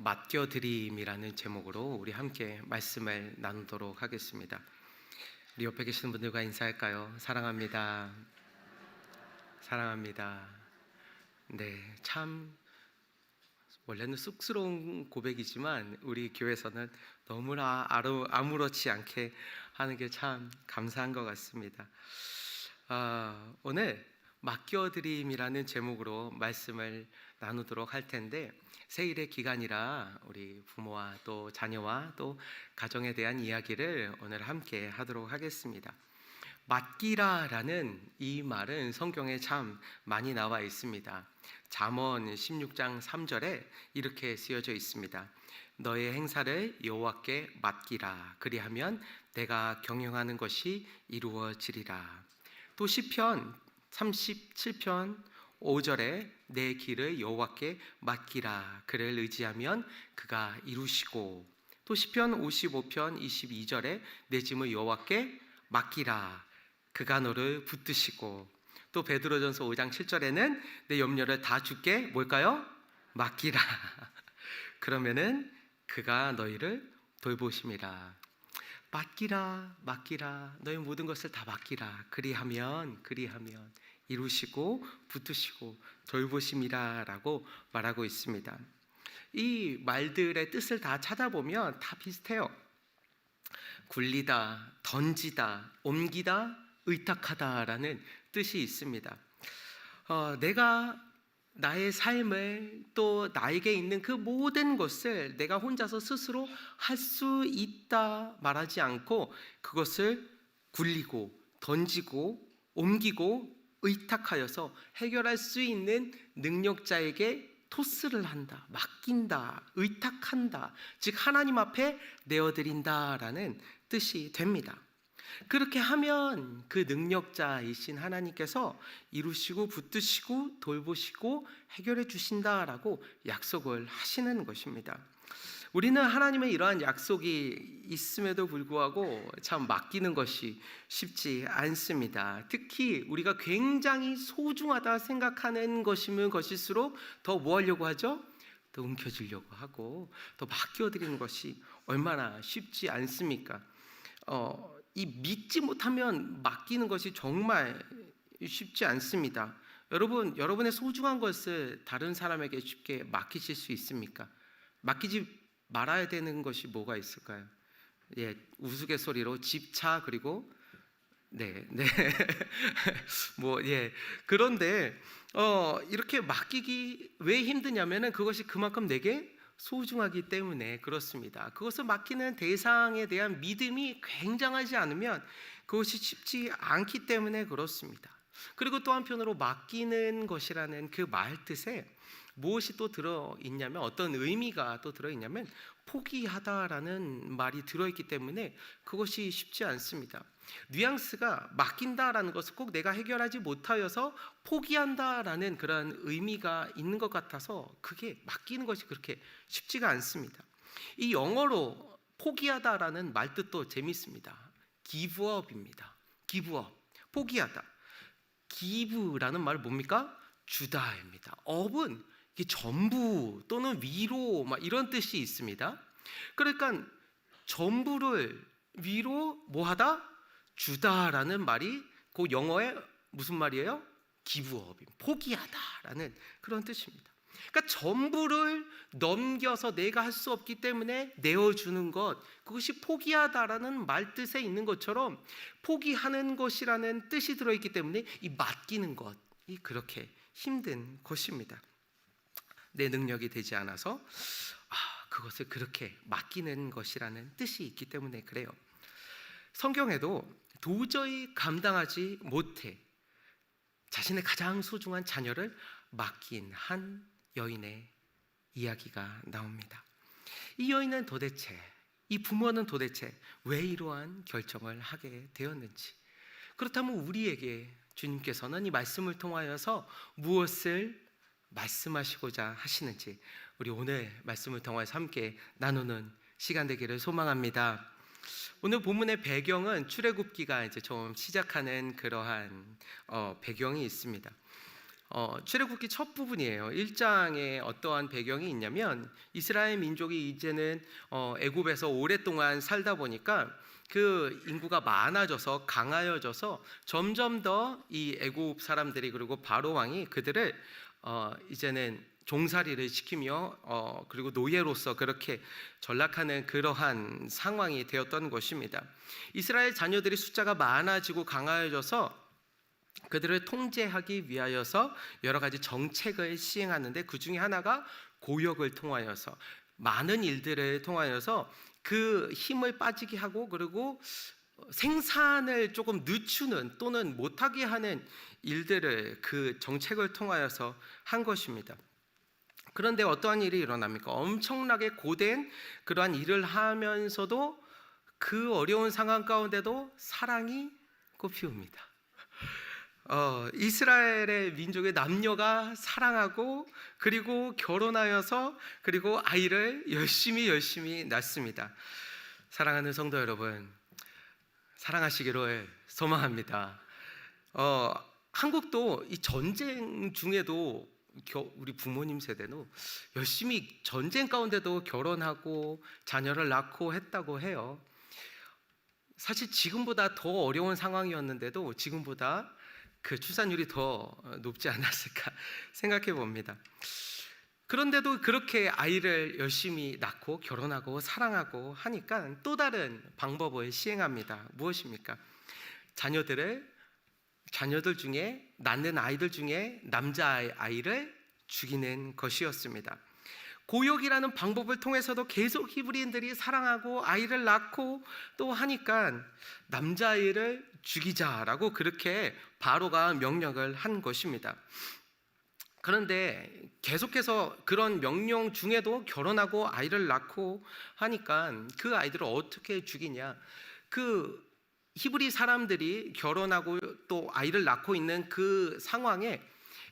맡겨드림이라는 제목으로 우리 함께 말씀을 나누도록 하겠습니다. 우리 옆에 계시는 분들과 인사할까요? 사랑합니다. 사랑합니다. 네, 참 원래는 쑥스러운 고백이지만 우리 교회에서는 너무나 아무렇지 않게 하는 게 참 감사한 것 같습니다. 오늘 맡겨드림이라는 제목으로 말씀을 나누도록 할 텐데, 새일의 기간이라 우리 부모와 또 자녀와 또 가정에 대한 이야기를 오늘 함께 하도록 하겠습니다. 맡기라라는 이 말은 성경에 참 많이 나와 있습니다. 잠언 16장 3절에 이렇게 쓰여져 있습니다. 너의 행사를 여호와께 맡기라. 그리하면 내가 경영하는 것이 이루어지리라. 또 시편 37편 5절에 내 길을 여호와께 맡기라. 그를 의지하면 그가 이루시고, 또 시편 55편 22절에 내 짐을 여호와께 맡기라. 그가 너를 붙드시고, 또 베드로전서 5장 7절에는 내 염려를 다 주께 뭘까요? 맡기라. 그러면은 그가 너희를 돌보심이라. 맡기라, 맡기라. 너희 모든 것을 다 맡기라. 그리하면 이루시고 붙드시고 돌보심이라라고 말하고 있습니다. 이 말들의 뜻을 다 찾아보면 다 비슷해요. 굴리다, 던지다, 옮기다, 의탁하다라는 뜻이 있습니다. 내가 나의 삶을, 또 나에게 있는 그 모든 것을 내가 혼자서 스스로 할 수 있다 말하지 않고 그것을 굴리고 던지고 옮기고 의탁하여서 해결할 수 있는 능력자에게 토스를 한다, 맡긴다, 의탁한다, 즉 하나님 앞에 내어드린다라는 뜻이 됩니다. 그렇게 하면 그 능력자이신 하나님께서 이루시고 붙드시고 돌보시고 해결해 주신다라고 약속을 하시는 것입니다. 우리는 하나님의 이러한 약속이 있음에도 불구하고 참 맡기는 것이 쉽지 않습니다. 특히 우리가 굉장히 소중하다 생각하는 것이면 것일수록 더 뭐 하려고 하죠? 더 움켜쥐려고 하고 더 맡겨드리는 것이 얼마나 쉽지 않습니까? 이 믿지 못하면 맡기는 것이 정말 쉽지 않습니다. 여러분의 소중한 것을 다른 사람에게 쉽게 맡기실 수 있습니까? 맡기지 말아야 되는 것이 뭐가 있을까요? 예, 우스갯소리로 집, 차, 그리고 그런데 이렇게 맡기기 왜 힘드냐면은 그것이 그만큼 내게 소중하기 때문에 그렇습니다. 그것을 맡기는 대상에 대한 믿음이 굉장하지 않으면 그것이 쉽지 않기 때문에 그렇습니다. 그리고 또 한편으로 맡기는 것이라는 그 말 뜻에 무엇이 또 들어있냐면, 어떤 의미가 또 들어있냐면 포기하다라는 말이 들어있기 때문에 그것이 쉽지 않습니다. 뉘앙스가 맡긴다라는 것을 꼭 내가 해결하지 못하여서 포기한다라는 그런 의미가 있는 것 같아서 그게 맡기는 것이 그렇게 쉽지가 않습니다. 이 영어로 포기하다라는 말 뜻도 재밌습니다. give up입니다. give up, 포기하다. give라는 말은 뭡니까? 주다입니다. up은 이게 전부 또는 위로 이런 뜻이 있습니다. 그러니까 전부를 위로 뭐하다? 주다라는 말이 그 영어의 무슨 말이에요? give up, 포기하다라는 그런 뜻입니다. 그러니까 전부를 넘겨서 내가 할 수 없기 때문에 내어주는 것, 그것이 포기하다라는 말 뜻에 있는 것처럼 포기하는 것이라는 뜻이 들어있기 때문에 이 맡기는 것이 그렇게 힘든 것입니다. 내 능력이 되지 않아서 그것을 그렇게 맡기는 것이라는 뜻이 있기 때문에 그래요. 성경에도 도저히 감당하지 못해 자신의 가장 소중한 자녀를 맡긴 한 여인의 이야기가 나옵니다. 이 여인은 도대체, 이 부모는 도대체 왜 이러한 결정을 하게 되었는지, 그렇다면 우리에게 주님께서는 이 말씀을 통하여서 무엇을 말씀하시고자 하시는지 우리 오늘 말씀을 통해서 함께 나누는 시간 되기를 소망합니다. 오늘 본문의 배경은 출애굽기가 이제 좀 시작하는 그러한 배경이 있습니다. 출애굽기 첫 부분이에요. 1장에 어떠한 배경이 있냐면 이스라엘 민족이 이제는 애굽에서 오랫동안 살다 보니까 그 인구가 많아져서 강하여져서 점점 더 이 애굽 사람들이 그리고 바로 왕이 그들을 이제는 종살이를 시키며 그리고 노예로서 그렇게 전락하는 그러한 상황이 되었던 것입니다. 이스라엘 자녀들이 숫자가 많아지고 강하여져서 그들을 통제하기 위하여서 여러 가지 정책을 시행하는데 그 중에 하나가 고역을 통하여서 많은 일들을 통하여서 그 힘을 빠지게 하고 그리고 생산을 조금 늦추는 또는 못하게 하는 일들을 그 정책을 통하여서 한 것입니다. 그런데 어떠한 일이 일어납니까? 엄청나게 고된 그러한 일을 하면서도 그 어려운 상황 가운데도 사랑이 꽃피웁니다. 이스라엘의 민족의 남녀가 사랑하고 그리고 결혼하여서 그리고 아이를 열심히 낳습니다. 사랑하는 성도 여러분, 사랑하시기를 소망합니다. 한국도 이 전쟁 중에도 우리 부모님 세대는 열심히 전쟁 가운데도 결혼하고 자녀를 낳고 했다고 해요. 사실 지금보다 더 어려운 상황이었는데도 지금보다 그 출산율이 더 높지 않았을까 생각해 봅니다. 그런데도 그렇게 아이를 열심히 낳고 결혼하고 사랑하고 하니까 또 다른 방법을 시행합니다. 무엇입니까? 자녀들 중에 낳는 아이들 중에 남자아이를 죽이는 것이었습니다. 고역이라는 방법을 통해서도 계속 히브리인들이 사랑하고 아이를 낳고 또 하니까 남자아이를 죽이자라고 그렇게 바로가 명령을 한 것입니다. 그런데 계속해서 그런 명령 중에도 결혼하고 아이를 낳고 하니까 그 아이들을 어떻게 죽이냐? 그 히브리 사람들이 결혼하고 또 아이를 낳고 있는 그 상황에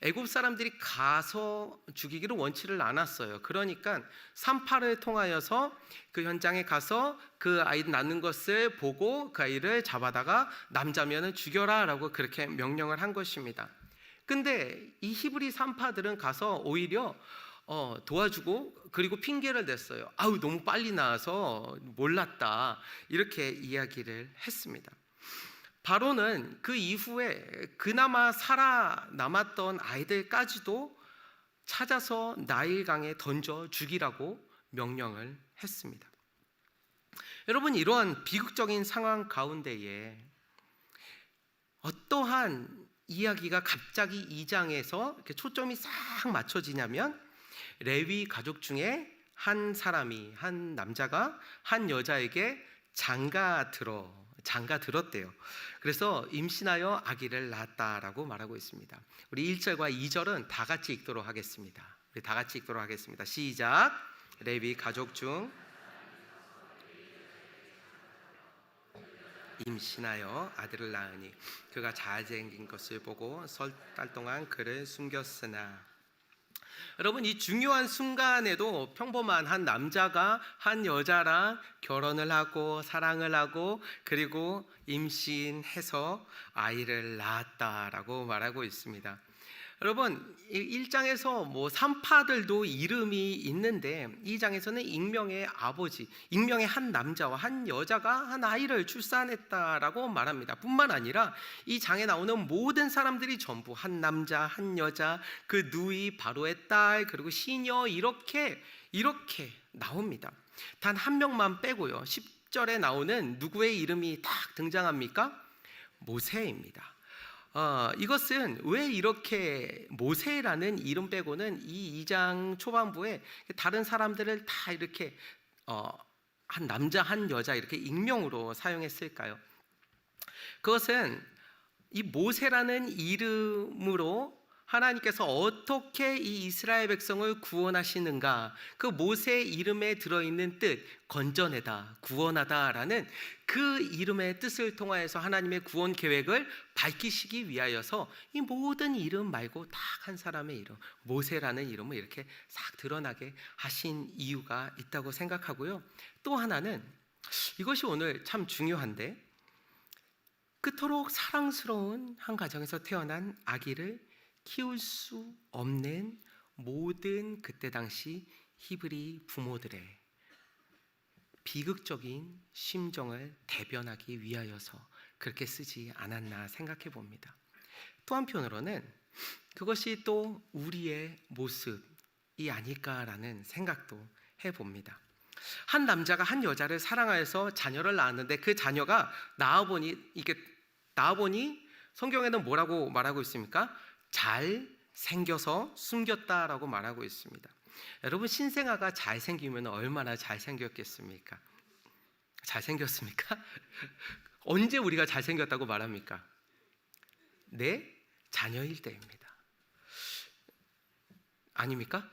애굽 사람들이 가서 죽이기를 원치를 않았어요. 그러니까 산파를 통하여서 그 현장에 가서 그 아이 낳는 것을 보고 그 아이를 잡아다가 남자면은 죽여라라고 그렇게 명령을 한 것입니다. 근데 이 히브리 산파들은 가서 오히려 도와주고 그리고 핑계를 댔어요. 아우 너무 빨리 나와서 몰랐다 이렇게 이야기를 했습니다. 바로는 그 이후에 그나마 살아남았던 아이들까지도 찾아서 나일강에 던져 죽이라고 명령을 했습니다. 여러분, 이러한 비극적인 상황 가운데에 어떠한 이야기가 갑자기 2장에서 이렇게 초점이 싹 맞춰지냐면 레위 가족 중에 한 사람이, 한 남자가 한 여자에게 장가 들었대요. 그래서 임신하여 아기를 낳았다라고 말하고 있습니다. 우리 1절과 2절은 다 같이 읽도록 하겠습니다. 우리 다 같이 읽도록 하겠습니다. 시작. 레위 가족 중 임신하여 아들을 낳으니 그가 잘생긴 것을 보고 석 달 동안 그를 숨겼으나. 여러분, 이 중요한 순간에도 평범한 한 남자가 한 여자랑 결혼을 하고 사랑을 하고 그리고 임신해서 아이를 낳았다라고 말하고 있습니다. 여러분, 1장에서 뭐 산파들도 이름이 있는데 2장에서는 익명의 아버지, 익명의 한 남자와 한 여자가 한 아이를 출산했다라고 말합니다. 뿐만 아니라 이 장에 나오는 모든 사람들이 전부 한 남자, 한 여자, 그 누이, 바로의 딸, 그리고 시녀 이렇게 나옵니다. 단 한 명만 빼고요. 10절에 나오는 누구의 이름이 딱 등장합니까? 모세입니다. 이것은 왜 이렇게 모세라는 이름 빼고는 이 2장 초반부에 다른 사람들을 다 이렇게 한 남자 한 여자 이렇게 익명으로 사용했을까요? 그것은 이 모세라는 이름으로 하나님께서 어떻게 이 이스라엘 백성을 구원하시는가, 그 모세 이름에 들어있는 뜻, 건져내다, 구원하다라는 그 이름의 뜻을 통하여서 하나님의 구원 계획을 밝히시기 위하여서 이 모든 이름 말고 딱 한 사람의 이름, 모세라는 이름을 이렇게 싹 드러나게 하신 이유가 있다고 생각하고요. 또 하나는 이것이 오늘 참 중요한데, 그토록 사랑스러운 한 가정에서 태어난 아기를 키울 수 없는 모든 그때 당시 히브리 부모들의 비극적인 심정을 대변하기 위하여서 그렇게 쓰지 않았나 생각해 봅니다. 또 한편으로는 그것이 또 우리의 모습이 아닐까라는 생각도 해봅니다. 한 남자가 한 여자를 사랑하여서 자녀를 낳았는데 그 자녀가 낳아보니 성경에는 뭐라고 말하고 있습니까? 잘 생겨서 숨겼다라고 말하고 있습니다. 여러분, 신생아가 잘생기면 얼마나 잘생겼겠습니까? 잘생겼습니까? 언제 우리가 잘생겼다고 말합니까? 네, 자녀일 때입니다. 아닙니까?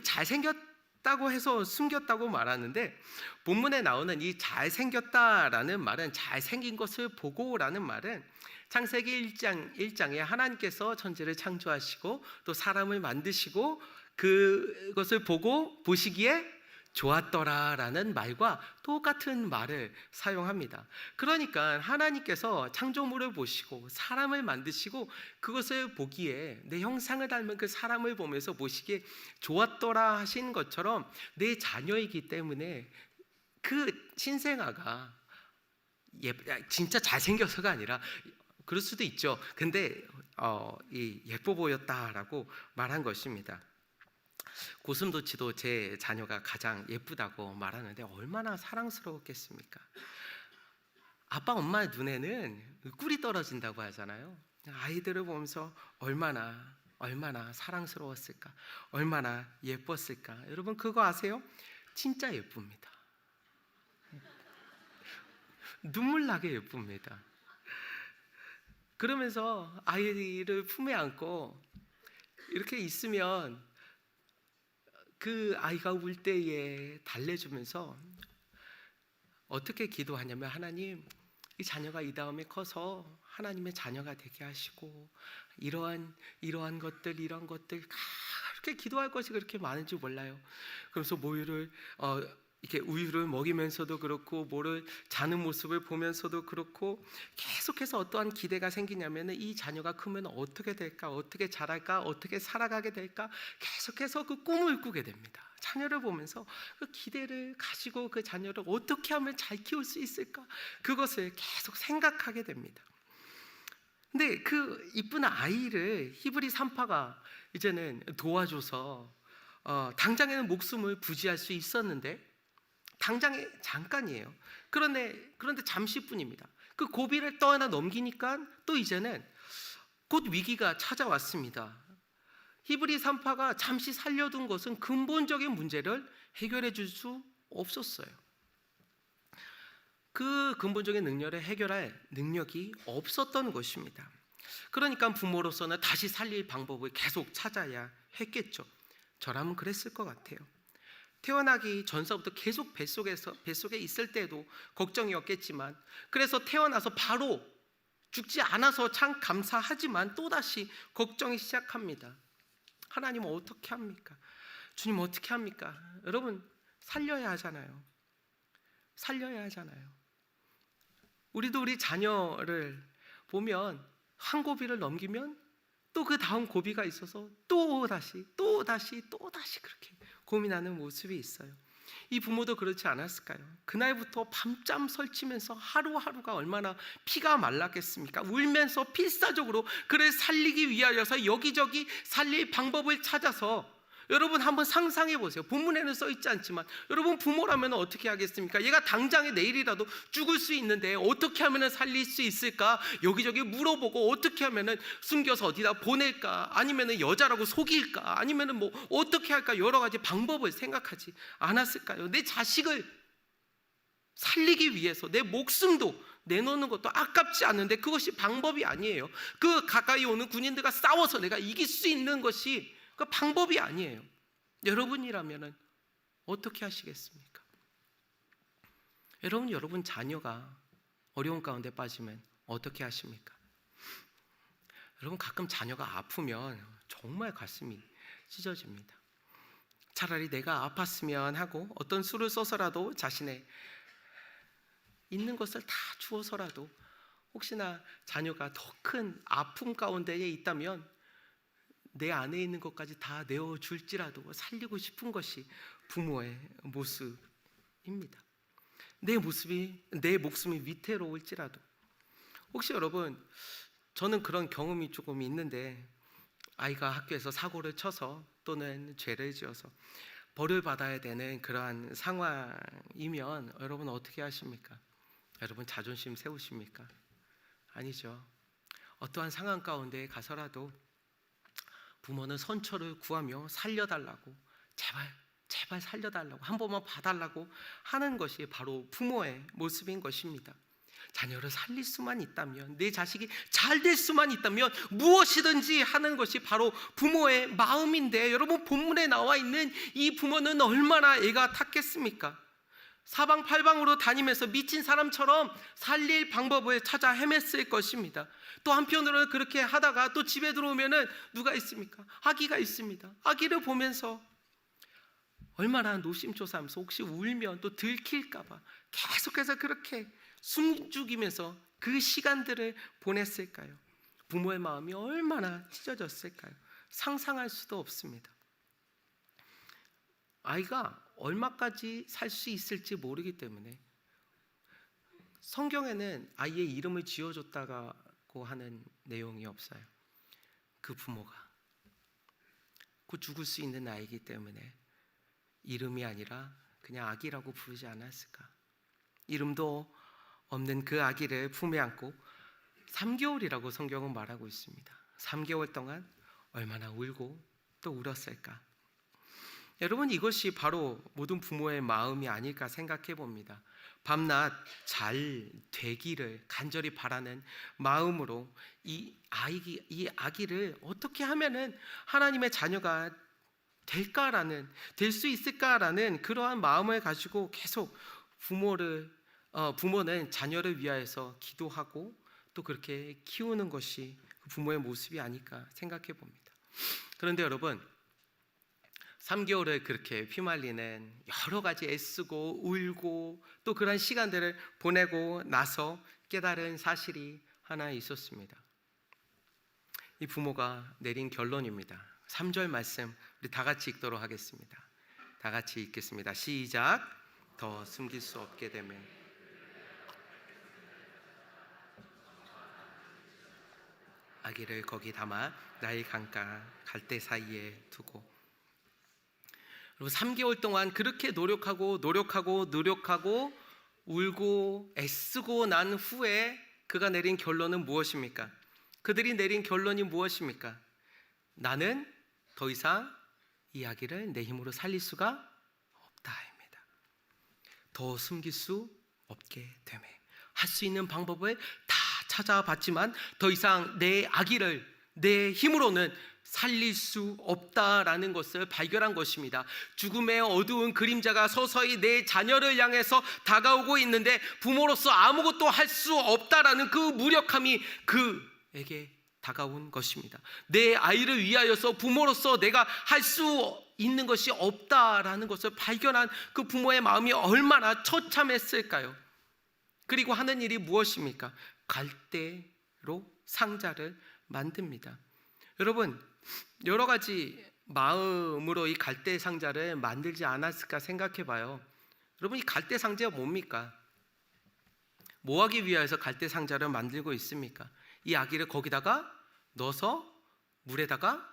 잘생겼다고 해서 숨겼다고 말하는데 본문에 나오는 이 잘생겼다라는 말은 잘생긴 것을 보고라는 말은 창세기 1장에 하나님께서 천지를 창조하시고 또 사람을 만드시고 그것을 보시기에 좋았더라라는 말과 똑같은 말을 사용합니다. 그러니까 하나님께서 창조물을 보시고 사람을 만드시고 그것을 보기에 내 형상을 닮은 그 사람을 보면서 보시기에 좋았더라 하신 것처럼 내 자녀이기 때문에 그 신생아가 진짜 잘생겨서가 아니라 그럴 수도 있죠. 근데 예뻐 보였다라고 말한 것입니다. 고슴도치도 제 자녀가 가장 예쁘다고 말하는데 얼마나 사랑스러웠겠습니까? 아빠 엄마의 눈에는 꿀이 떨어진다고 하잖아요. 아이들을 보면서 얼마나 사랑스러웠을까, 얼마나 예뻤을까. 여러분 그거 아세요? 진짜 예쁩니다. 눈물 나게 예쁩니다. 그러면서 아이를 품에 안고 이렇게 있으면 그 아이가 울 때에 달래주면서 어떻게 기도하냐면, 하나님, 이 자녀가 이 다음에 커서 하나님의 자녀가 되게 하시고 이러한 것들 그렇게 기도할 것이 그렇게 많은 줄 몰라요. 그래서 이렇게 우유를 먹이면서도 그렇고 뭐를 자는 모습을 보면서도 그렇고 계속해서 어떠한 기대가 생기냐면 이 자녀가 크면 어떻게 될까, 어떻게 자랄까, 어떻게 살아가게 될까 계속해서 그 꿈을 꾸게 됩니다. 자녀를 보면서 그 기대를 가지고 그 자녀를 어떻게 하면 잘 키울 수 있을까 그것을 계속 생각하게 됩니다. 근데 그 이쁜 아이를 히브리 산파가 이제는 도와줘서 당장에는 목숨을 부지할 수 있었는데 당장에 잠깐이에요. 그런데 잠시뿐입니다. 그 고비를 떠나 넘기니까 또 이제는 곧 위기가 찾아왔습니다. 히브리 산파가 잠시 살려둔 것은 근본적인 문제를 해결해 줄 수 없었어요. 그 근본적인 능력을 해결할 능력이 없었던 것입니다. 그러니까 부모로서는 다시 살릴 방법을 계속 찾아야 했겠죠. 저라면 그랬을 것 같아요. 태어나기 전서부터 계속 뱃속에 있을 때도 걱정이었겠지만, 그래서 태어나서 바로 죽지 않아서 참 감사하지만 또다시 걱정이 시작합니다. 하나님 어떻게 합니까? 주님 어떻게 합니까? 여러분 살려야 하잖아요. 우리도 우리 자녀를 보면 한 고비를 넘기면 또 그 다음 고비가 있어서 또다시 그렇게 고민하는 모습이 있어요. 이 부모도 그렇지 않았을까요? 그날부터 밤잠 설치면서 하루하루가 얼마나 피가 말랐겠습니까? 울면서 필사적으로 그를 살리기 위하여서 여기저기 살릴 방법을 찾아서, 여러분 한번 상상해 보세요. 본문에는 써 있지 않지만 여러분 부모라면 어떻게 하겠습니까? 얘가 당장에 내일이라도 죽을 수 있는데 어떻게 하면 살릴 수 있을까? 여기저기 물어보고 어떻게 하면 숨겨서 어디다 보낼까? 아니면 여자라고 속일까? 아니면 뭐 어떻게 할까? 여러 가지 방법을 생각하지 않았을까요? 내 자식을 살리기 위해서 내 목숨도 내놓는 것도 아깝지 않은데 그것이 방법이 아니에요. 그 가까이 오는 군인들과 싸워서 내가 이길 수 있는 것이 그 방법이 아니에요. 여러분이라면 어떻게 하시겠습니까? 여러분 자녀가 어려운 가운데 빠지면 어떻게 하십니까? 여러분 가끔 자녀가 아프면 정말 가슴이 찢어집니다. 차라리 내가 아팠으면 하고 어떤 수를 써서라도 자신의 있는 것을 다 주어서라도 혹시나 자녀가 더 큰 아픔 가운데에 있다면 내 안에 있는 것까지 다 내어줄지라도 살리고 싶은 것이 부모의 모습입니다. 내 목숨이 위태로울지라도. 혹시 여러분, 저는 그런 경험이 조금 있는데, 아이가 학교에서 사고를 쳐서 또는 죄를 지어서 벌을 받아야 되는 그러한 상황이면 여러분 어떻게 하십니까? 여러분 자존심 세우십니까? 아니죠. 어떠한 상황 가운데 가서라도 부모는 선처를 구하며 살려달라고, 제발 살려달라고, 한 번만 봐달라고 하는 것이 바로 부모의 모습인 것입니다. 자녀를 살릴 수만 있다면, 내 자식이 잘 될 수만 있다면 무엇이든지 하는 것이 바로 부모의 마음인데, 여러분 본문에 나와 있는 이 부모는 얼마나 애가 탔겠습니까? 사방팔방으로 다니면서 미친 사람처럼 살릴 방법을 찾아 헤맸을 것입니다. 또 한편으로는 그렇게 하다가 또 집에 들어오면은 누가 있습니까? 아기가 있습니다. 아기를 보면서 얼마나 노심초사하면서 혹시 울면 또 들킬까봐 계속해서 그렇게 숨죽이면서 그 시간들을 보냈을까요? 부모의 마음이 얼마나 찢어졌을까요? 상상할 수도 없습니다. 아이가 얼마까지 살 수 있을지 모르기 때문에 성경에는 아이의 이름을 지어줬다고 하는 내용이 없어요. 그 부모가 곧 죽을 수 있는 아이이기 때문에 이름이 아니라 그냥 아기라고 부르지 않았을까? 이름도 없는 그 아기를 품에 안고 3개월이라고 성경은 말하고 있습니다. 3개월 동안 얼마나 울고 또 울었을까? 여러분, 이것이 바로 모든 부모의 마음이 아닐까 생각해 봅니다. 밤낮 잘 되기를 간절히 바라는 마음으로 이 아기를 어떻게 하면은 하나님의 자녀가 될 수 있을까라는 그러한 마음을 가지고 계속 부모는 자녀를 위하여서 기도하고 또 그렇게 키우는 것이 부모의 모습이 아닐까 생각해 봅니다. 그런데 여러분, 3개월을 그렇게 휘말리는 여러 가지 애쓰고 울고 또 그런 시간들을 보내고 나서 깨달은 사실이 하나 있었습니다. 이 부모가 내린 결론입니다. 3절 말씀 우리 다 같이 읽도록 하겠습니다. 다 같이 읽겠습니다. 시작. 더 숨길 수 없게 되며 아기를 거기 담아 나일 강가 갈대 사이에 두고. 여러분, 3개월 동안 그렇게 노력하고 울고 애쓰고 난 후에 그가 내린 결론은 무엇입니까? 그들이 내린 결론이 무엇입니까? 나는 더 이상 이 아기를 내 힘으로 살릴 수가 없다입니다. 더 숨길 수 없게 되매 할 수 있는 방법을 다 찾아봤지만 더 이상 내 아기를 내 힘으로는 살릴 수 없다라는 것을 발견한 것입니다. 죽음의 어두운 그림자가 서서히 내 자녀를 향해서 다가오고 있는데 부모로서 아무것도 할 수 없다라는 그 무력함이 그에게 다가온 것입니다. 내 아이를 위하여서 부모로서 내가 할 수 있는 것이 없다라는 것을 발견한 그 부모의 마음이 얼마나 처참했을까요? 그리고 하는 일이 무엇입니까? 갈대로 상자를 만듭니다. 여러분, 여러 가지 마음으로 이 갈대 상자를 만들지 않았을까 생각해 봐요. 여러분, 이 갈대 상자가 뭡니까? 뭐 하기 위해서 갈대 상자를 만들고 있습니까? 이 아기를 거기다가 넣어서 물에다가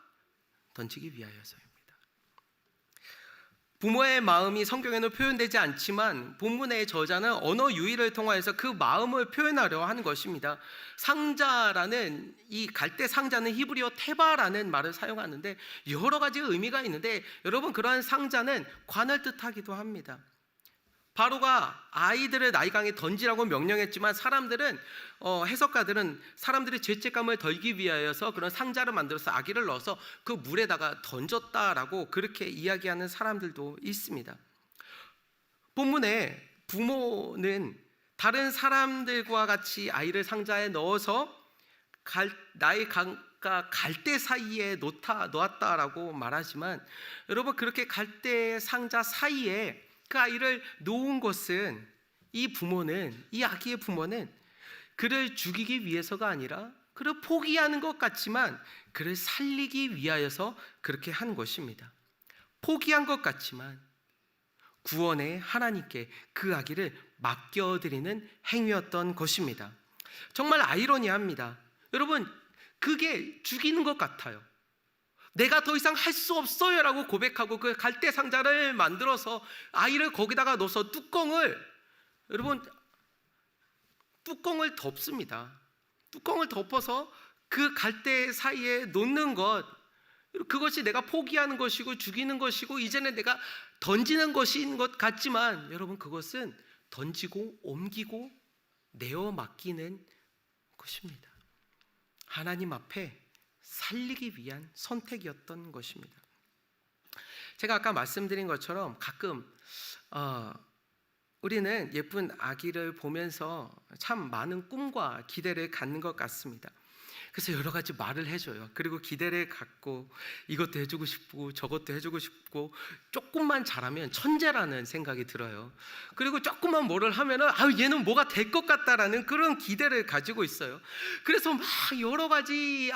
던지기 위하여서입니다. 부모의 마음이 성경에는 표현되지 않지만 본문의 저자는 언어 유희를 통하여서 그 마음을 표현하려 하는 것입니다. 상자라는 이 갈대 상자는 히브리어 테바라는 말을 사용하는데 여러 가지 의미가 있는데 여러분, 그러한 상자는 관을 뜻하기도 합니다. 바로가 아이들을 나일강에 던지라고 명령했지만 해석가들은 사람들의 죄책감을 덜기 위하여서 그런 상자를 만들어서 아기를 넣어서 그 물에다가 던졌다라고 그렇게 이야기하는 사람들도 있습니다. 본문에 부모는 다른 사람들과 같이 아이를 상자에 넣어서 나일강과 갈대 사이에 놓았다라고 말하지만 여러분, 그렇게 갈대 상자 사이에 그 아이를 놓은 것은 이 아기의 부모는 그를 죽이기 위해서가 아니라 그를 포기하는 것 같지만 그를 살리기 위하여서 그렇게 한 것입니다. 포기한 것 같지만 구원의 하나님께 그 아기를 맡겨드리는 행위였던 것입니다. 정말 아이러니합니다. 여러분, 그게 죽이는 것 같아요. 내가 더 이상 할 수 없어요 라고 고백하고 그 갈대 상자를 만들어서 아이를 거기다가 넣어서 여러분 뚜껑을 덮습니다. 뚜껑을 덮어서 그 갈대 사이에 놓는 것, 그것이 내가 포기하는 것이고 죽이는 것이고 이제는 내가 던지는 것인 것 같지만 여러분, 그것은 던지고 옮기고 내어 맡기는 것입니다. 하나님 앞에 살리기 위한 선택이었던 것입니다. 제가 아까 말씀드린 것처럼 가끔 우리는 예쁜 아기를 보면서 참 많은 꿈과 기대를 갖는 것 같습니다. 그래서 여러 가지 말을 해줘요. 그리고 기대를 갖고 이것도 해주고 싶고 저것도 해주고 싶고, 조금만 잘하면 천재라는 생각이 들어요. 그리고 조금만 뭐를 하면은 얘는 뭐가 될 것 같다라는 그런 기대를 가지고 있어요. 그래서 막 여러 가지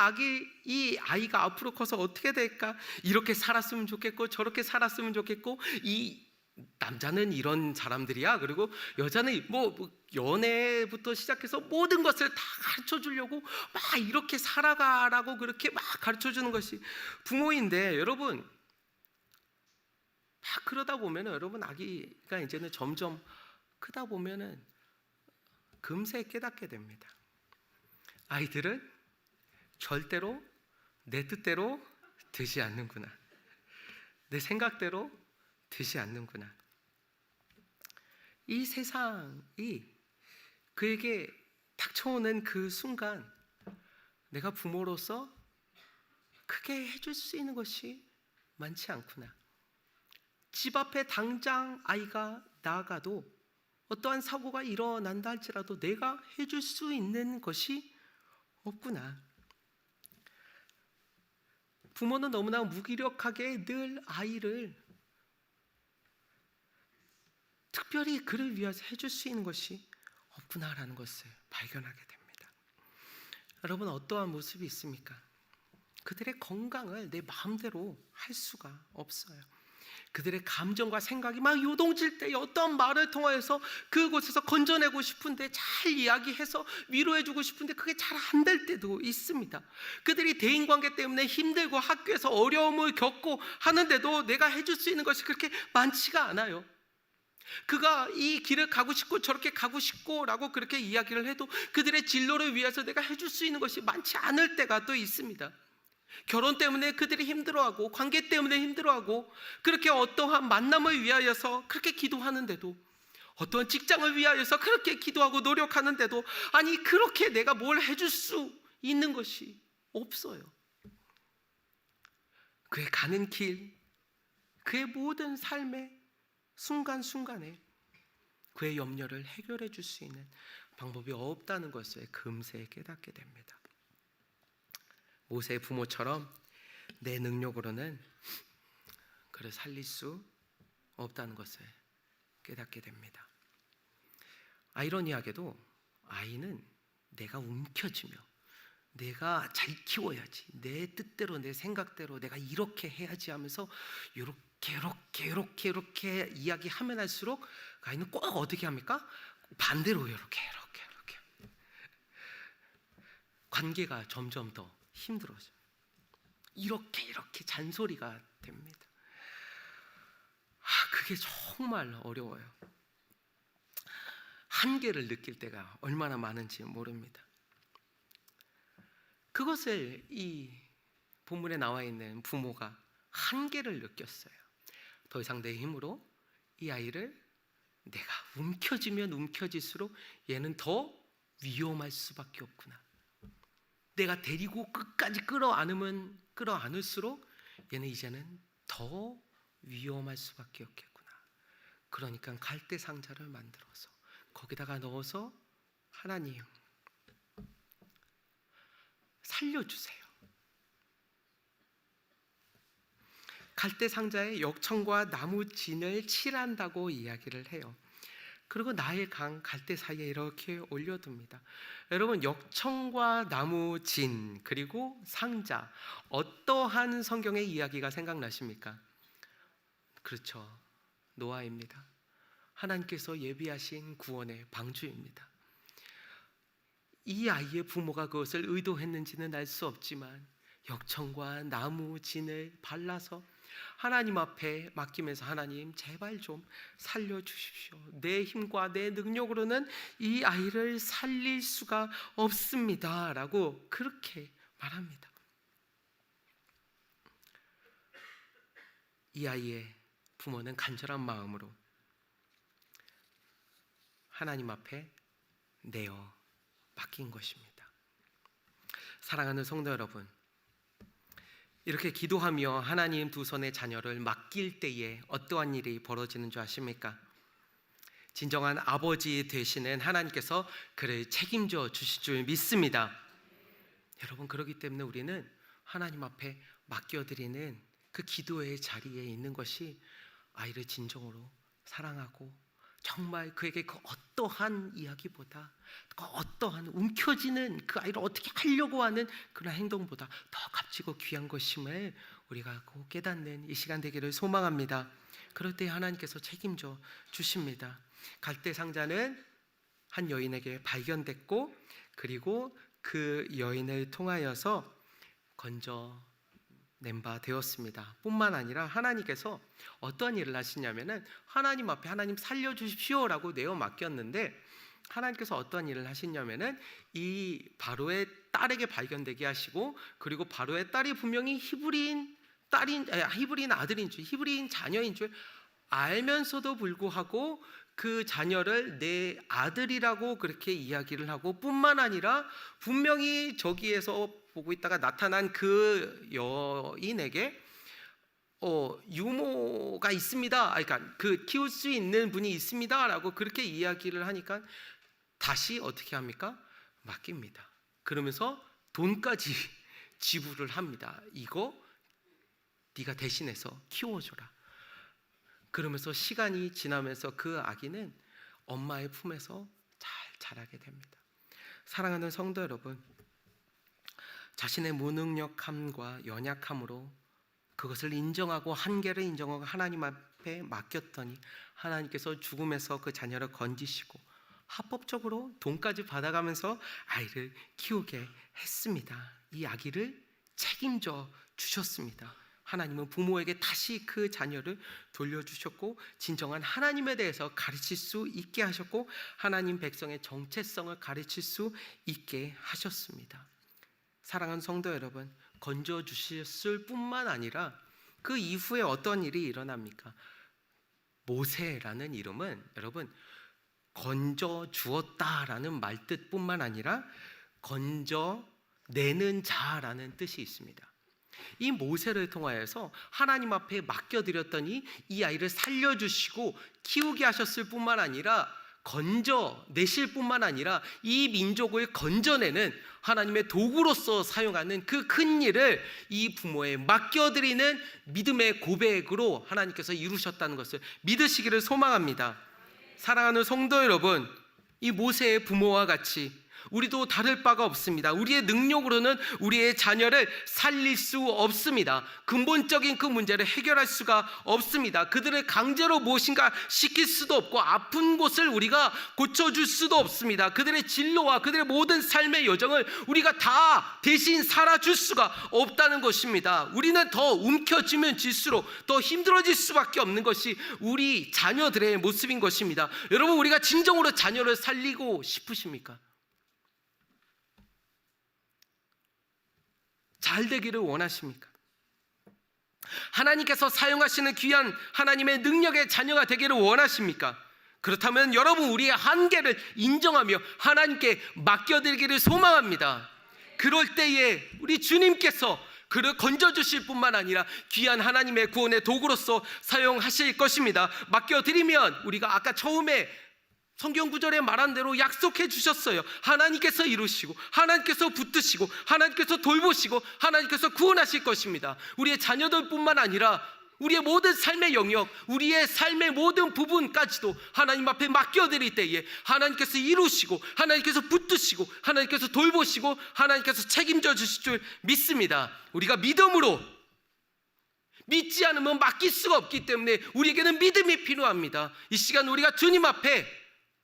이 아이가 앞으로 커서 어떻게 될까, 이렇게 살았으면 좋겠고 저렇게 살았으면 좋겠고, 이 남자는 이런 사람들이야, 그리고 여자는 뭐 연애부터 시작해서 모든 것을 다 가르쳐 주려고 막 이렇게 살아가라고 그렇게 막 가르쳐 주는 것이 부모인데, 여러분 막 그러다 보면은 여러분 아기가 이제는 점점 크다 보면은 금세 깨닫게 됩니다. 아이들은 절대로 내 뜻대로 되지 않는구나, 내 생각대로 되지 않는구나. 이 세상이 그에게 닥쳐오는 그 순간 내가 부모로서 크게 해줄 수 있는 것이 많지 않구나. 집 앞에 당장 아이가 나가도 어떠한 사고가 일어난다 할지라도 내가 해줄 수 있는 것이 없구나. 부모는 너무나 무기력하게 늘 아이를 특별히 그를 위해서 해줄 수 있는 것이 없구나라는 것을 발견하게 됩니다. 여러분, 어떠한 모습이 있습니까? 그들의 건강을 내 마음대로 할 수가 없어요. 그들의 감정과 생각이 막 요동칠 때 어떤 말을 통하여서 그곳에서 건져내고 싶은데, 잘 이야기해서 위로해주고 싶은데 그게 잘 안 될 때도 있습니다. 그들이 대인관계 때문에 힘들고 학교에서 어려움을 겪고 하는데도 내가 해줄 수 있는 것이 그렇게 많지가 않아요. 그가 이 길을 가고 싶고 저렇게 가고 싶고 라고 그렇게 이야기를 해도 그들의 진로를 위해서 내가 해줄 수 있는 것이 많지 않을 때가 또 있습니다. 결혼 때문에 그들이 힘들어하고 관계 때문에 힘들어하고, 그렇게 어떠한 만남을 위하여서 그렇게 기도하는데도, 어떠한 직장을 위하여서 그렇게 기도하고 노력하는데도 그렇게 내가 뭘 해줄 수 있는 것이 없어요. 그의 가는 길, 그의 모든 삶의 순간순간에 그의 염려를 해결해 줄 수 있는 방법이 없다는 것을 금세 깨닫게 됩니다. 모세의 부모처럼 내 능력으로는 그를 살릴 수 없다는 것을 깨닫게 됩니다. 아이러니하게도 아이는 내가 움켜쥐며 내가 잘 키워야지, 내 뜻대로 내 생각대로 내가 이렇게 해야지 하면서 이렇게 이야기하면 할수록 아이는 꼭 어떻게 합니까? 반대로 이렇게 관계가 점점 더 힘들어져요. 이렇게 잔소리가 됩니다. 그게 정말 어려워요. 한계를 느낄 때가 얼마나 많은지 모릅니다. 그것을 이 본문에 나와 있는 부모가 한계를 느꼈어요. 더 이상 내 힘으로 이 아이를 내가 움켜쥐면 움켜질수록 얘는 더 위험할 수밖에 없구나. 내가 데리고 끝까지 끌어안으면 끌어안을수록 얘는 이제는 더 위험할 수밖에 없겠구나. 그러니까 갈대 상자를 만들어서 거기다가 넣어서 하나님 살려주세요. 갈대 상자에 역청과 나무 진을 칠한다고 이야기를 해요. 그리고 나의 강 갈대 사이에 이렇게 올려둡니다. 여러분, 역청과 나무 진 그리고 상자, 어떠한 성경의 이야기가 생각나십니까? 그렇죠, 노아입니다. 하나님께서 예비하신 구원의 방주입니다. 이 아이의 부모가 그것을 의도했는지는 알 수 없지만 역청과 나무 진을 발라서 하나님 앞에 맡기면서, 하나님 제발 좀 살려주십시오. 내 힘과 내 능력으로는 이 아이를 살릴 수가 없습니다 라고 그렇게 말합니다. 이 아이의 부모는 간절한 마음으로 하나님 앞에 내어 맡긴 것입니다. 사랑하는 성도 여러분, 이렇게 기도하며 하나님 두 손의 자녀를 맡길 때에 어떠한 일이 벌어지는 줄 아십니까? 진정한 아버지 되시는 하나님께서 그를 책임져 주실 줄 믿습니다. 여러분, 그렇기 때문에 우리는 하나님 앞에 맡겨드리는 그 기도의 자리에 있는 것이 아이를 진정으로 사랑하고 정말 그에게 그 어떠한 이야기보다, 그 어떠한 움켜쥐는 그 아이를 어떻게 하려고 하는 그런 행동보다 더 값지고 귀한 것임을 우리가 꼭 깨닫는 이 시간 되기를 소망합니다. 그럴 때 하나님께서 책임져 주십니다. 갈대 상자는 한 여인에게 발견됐고, 그리고 그 여인을 통하여서 건져낸 바 되었습니다. 뿐만 아니라 하나님께서 어떤 일을 하시냐면은, 하나님 앞에 하나님 살려주십시오라고 내어 맡겼는데, 하나님께서 어떤 일을 하시냐면은 이 바로의 딸에게 발견되게 하시고, 그리고 바로의 딸이 분명히 히브리인 아들인 줄, 히브리인 자녀인 줄 알면서도 불구하고 그 자녀를 내 아들이라고 그렇게 이야기를 하고, 뿐만 아니라 분명히 저기에서 보고 있다가 나타난 그 여인에게 유모가 있습니다, 그러니까 그 키울 수 있는 분이 있습니다라고 그렇게 이야기를 하니까 다시 어떻게 합니까? 맡깁니다. 그러면서 돈까지 지불을 합니다. 이거 네가 대신해서 키워줘라. 그러면서 시간이 지나면서 그 아기는 엄마의 품에서 잘 자라게 됩니다. 사랑하는 성도 여러분, 자신의 무능력함과 연약함으로 그것을 인정하고 한계를 인정하고 하나님 앞에 맡겼더니 하나님께서 죽음에서 그 자녀를 건지시고 합법적으로 돈까지 받아가면서 아이를 키우게 했습니다. 이 아기를 책임져 주셨습니다. 하나님은 부모에게 다시 그 자녀를 돌려주셨고, 진정한 하나님에 대해서 가르칠 수 있게 하셨고, 하나님 백성의 정체성을 가르칠 수 있게 하셨습니다. 사랑하는 성도 여러분, 건져주셨을 뿐만 아니라 그 이후에 어떤 일이 일어납니까? 모세라는 이름은 여러분, 건져주었다라는 말뜻뿐만 아니라 건져내는 자라는 뜻이 있습니다. 이 모세를 통하여서 하나님 앞에 맡겨드렸더니 이 아이를 살려주시고 키우게 하셨을 뿐만 아니라 건져내실 뿐만 아니라 이 민족을 건져내는 하나님의 도구로서 사용하는 그 큰 일을 이 부모에 맡겨드리는 믿음의 고백으로 하나님께서 이루셨다는 것을 믿으시기를 소망합니다. 사랑하는 성도 여러분, 이 모세의 부모와 같이 우리도 다를 바가 없습니다. 우리의 능력으로는 우리의 자녀를 살릴 수 없습니다. 근본적인 그 문제를 해결할 수가 없습니다. 그들을 강제로 무엇인가 시킬 수도 없고, 아픈 곳을 우리가 고쳐줄 수도 없습니다. 그들의 진로와 그들의 모든 삶의 여정을 우리가 다 대신 살아줄 수가 없다는 것입니다. 우리는 더 움켜쥐면 질수록 더 힘들어질 수밖에 없는 것이 우리 자녀들의 모습인 것입니다. 여러분, 우리가 진정으로 자녀를 살리고 싶으십니까? 잘 되기를 원하십니까? 하나님께서 사용하시는 귀한 하나님의 능력의 자녀가 되기를 원하십니까? 그렇다면 여러분, 우리의 한계를 인정하며 하나님께 맡겨드리기를 소망합니다. 그럴 때에 우리 주님께서 그를 건져주실 뿐만 아니라 귀한 하나님의 구원의 도구로서 사용하실 것입니다. 맡겨드리면 우리가 아까 처음에 성경 구절에 말한 대로 약속해 주셨어요. 하나님께서 이루시고, 하나님께서 붙드시고, 하나님께서 돌보시고, 하나님께서 구원하실 것입니다. 우리의 자녀들뿐만 아니라 우리의 모든 삶의 영역, 우리의 삶의 모든 부분까지도 하나님 앞에 맡겨드릴 때에 하나님께서 이루시고, 하나님께서 붙드시고, 하나님께서 돌보시고, 하나님께서 책임져 주실 줄 믿습니다. 우리가 믿음으로, 믿지 않으면 맡길 수가 없기 때문에 우리에게는 믿음이 필요합니다. 이 시간 우리가 주님 앞에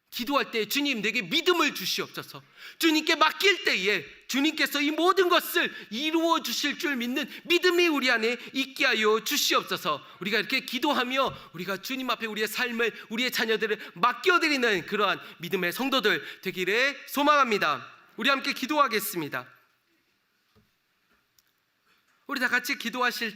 기도할 때 주님 내게 믿음을 주시옵소서. 주님께 맡길 때에 주님께서 이 모든 것을 이루어 주실 줄 믿는 믿음이 우리 안에 있게 하여 주시옵소서. 우리가 이렇게 기도하며 우리가 주님 앞에 우리의 삶을, 우리의 자녀들을 맡겨드리는 그러한 믿음의 성도들 되기를 소망합니다. 우리 함께 기도하겠습니다. 우리 다 같이 기도하실 때